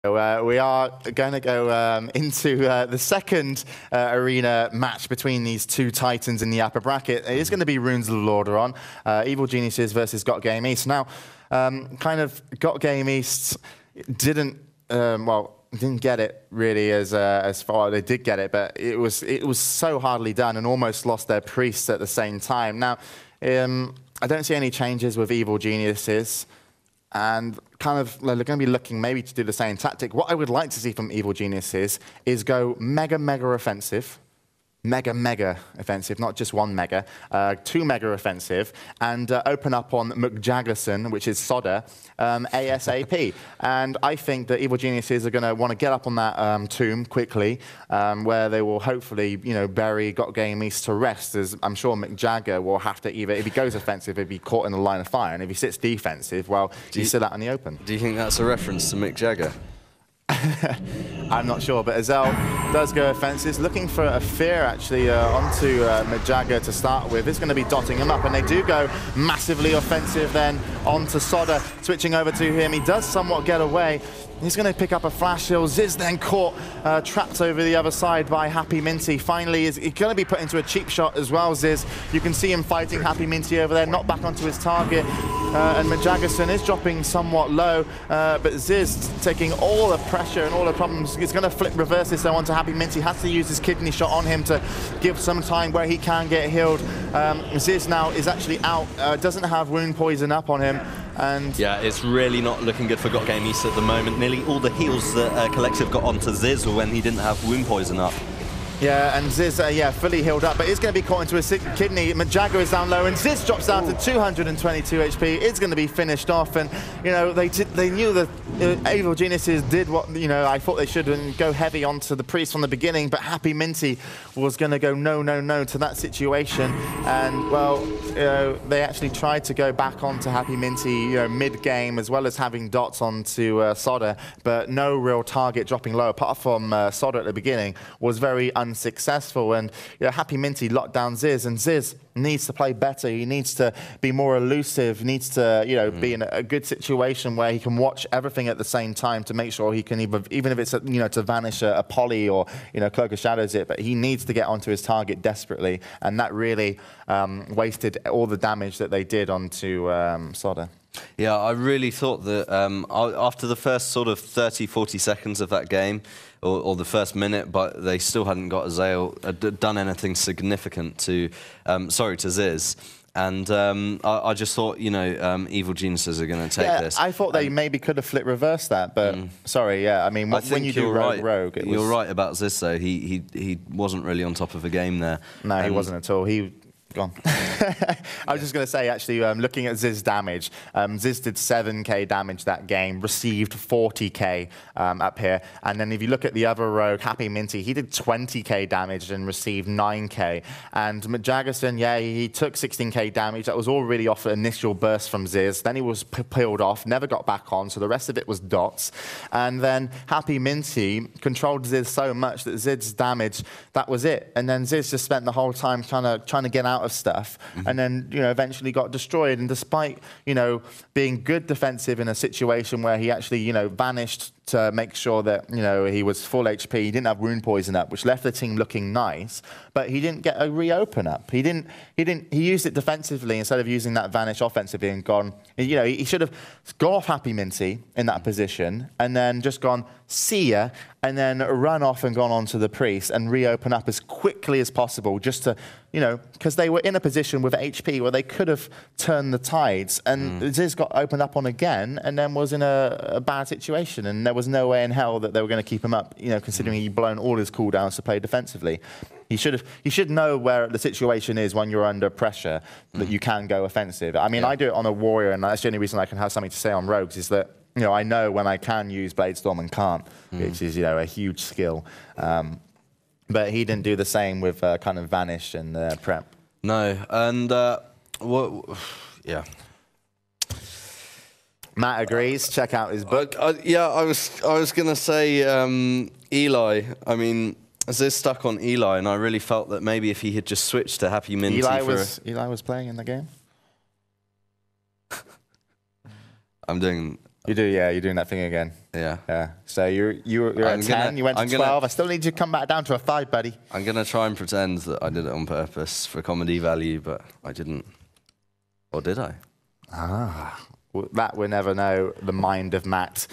So, we are going to go into the second arena match between these two titans in the upper bracket. It is going to be Runes of Lordaeron, Evil Geniuses versus GotGame East. Now, kind of GotGame East didn't, didn't get it really as far. They did get it, but it was so hardly done and almost lost their priests at the same time. Now, I don't see any changes with Evil Geniuses. And kind of, they're going to be looking maybe to do the same tactic. What I would like to see from Evil Geniuses is go mega offensive. Mega offensive, not just one mega, 2 mega offensive, and open up on McJaggerson, which is Sodder, ASAP. And I think that Evil Geniuses are going to want to get up on that tomb quickly, where they will hopefully, bury GotGame East to rest, as I'm sure McJagger will have to either, if he goes offensive, he'll be caught in the line of fire, and if he sits defensive, well, he's still out in the open. Do you think that's a reference to Mick Jagger? I'm not sure, but Azel does go offensive, looking for a fear actually onto McJagger to start with. It's going to be dotting him up, and they do go massively offensive then onto Sodder, switching over to him. He does somewhat get away. He's going to pick up a flash hill. Ziz then caught, trapped over the other side by Happy Minty. Finally, he's going to be put into a cheap shot as well, Ziz. You can see him fighting Happy Minty over there, not back onto his target. And McJaggerson is dropping somewhat low, but Ziz taking all the pressure and all the problems. He's going to reverse this though onto Happy Minty. Has to use his kidney shot on him to give some time where he can get healed. Ziz now is actually out, doesn't have wound poison up on him. And yeah, it's really not looking good for GotGame East at the moment. Nearly all the heals that Collective got onto Ziz were when he didn't have wound poison up. Yeah, and Ziz, fully healed up, but is going to be caught into a kidney. McJagger is down low, and Ziz drops down to 222 HP. It's going to be finished off, and they knew that Evil Geniuses did what I thought they should and go heavy onto the priest from the beginning. But Happy Minty was going to go no to that situation, and well, they actually tried to go back onto Happy Minty, mid-game, as well as having dots onto Sodder, but no real target dropping low apart from Sodder at the beginning was very unsuccessful. And Happy Minty locked down Ziz, and Ziz needs to play better. He needs to be more elusive, needs to be in a good situation where he can watch everything at the same time to make sure he can even if it's to vanish a poly or Cloak of Shadows it, but he needs to get onto his target desperately, and that really wasted all the damage that they did onto Sodder. Yeah, I really thought that after the first sort of 30-40 seconds of that game, or the first minute, but they still hadn't got Azael done anything significant to Ziz. And I just thought, Evil Geniuses are going to take this. I thought they maybe could have flipped reverse that, but sorry, I mean, when you do rogue, you're right about Ziz, though. He wasn't really on top of the game there. No, he wasn't at all. Gone. I was just going to say, actually, looking at Ziz damage, Ziz did 7k damage that game, received 40k up here. And then if you look at the other rogue, Happy Minty, he did 20k damage and received 9k. And McJaggerson, he took 16k damage. That was all really off the initial burst from Ziz. Then he was peeled off, never got back on, so the rest of it was dots. And then Happy Minty controlled Ziz so much that Ziz's damage, that was it. And then Ziz just spent the whole time trying to get out of stuff, and then eventually got destroyed. And despite being good defensive in a situation where he actually vanished to make sure that he was full HP, he didn't have wound poison up, which left the team looking nice, but he didn't get a reopen up. He used it defensively instead of using that vanish offensively and gone. He should have gone off Happy Minty in that position and then just gone see ya, and then run off and gone on to the priest and reopen up as quickly as possible, just to because they were in a position with HP where they could have turned the tides, and Ziz got opened up on again and then was in a bad situation, and there was no way in hell that they were going to keep him up, considering he'd blown all his cooldowns to play defensively. He should know where the situation is when you're under pressure, that you can go offensive. I mean, I do it on a warrior, and that's the only reason I can have something to say on rogues, is that I know when I can use Bladestorm and can't, which is a huge skill. But he didn't do the same with kind of Vanish and Prep. No, and Matt agrees. Check out his book. I was gonna say Eli. I mean, Ziz stuck on Eli, and I really felt that maybe if he had just switched to Happy Minty Eli was playing in the game. I'm doing You do, yeah. You're doing that thing again. Yeah. Yeah. So you're at 10. You went to 12. I still need you to come back down to a 5, buddy. I'm gonna try and pretend that I did it on purpose for comedy value, but I didn't. Or did I? Well, that we'll never know. The mind of Matt.